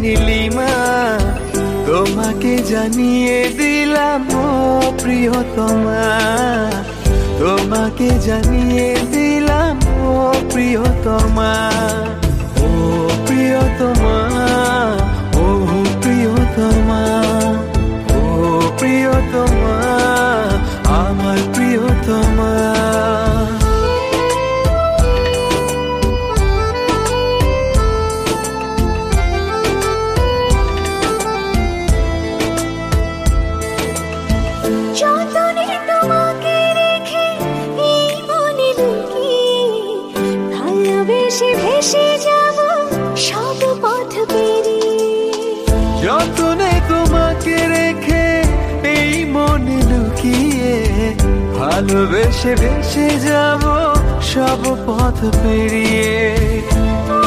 নীলিমা, তোমাকে জানিয়ে দিলাম ও প্রিয়তমা, তোমাকে জানিয়ে দিলাম ও প্রিয়তমা, ও প্রিয়তমা, ও প্রিয়তমা, ও প্রিয়তমা, আমার প্রিয়তমা। যতনে তোমাকে রেখে এই মনে লুকিয়ে, ভালোবেসে ভেসে যাব সব পথ পেরিয়ে। যতনে তোমাকে রেখে এই মনে লুকিয়ে, ভালোবেসে ভেসে যাব সব পথ পেরিয়ে।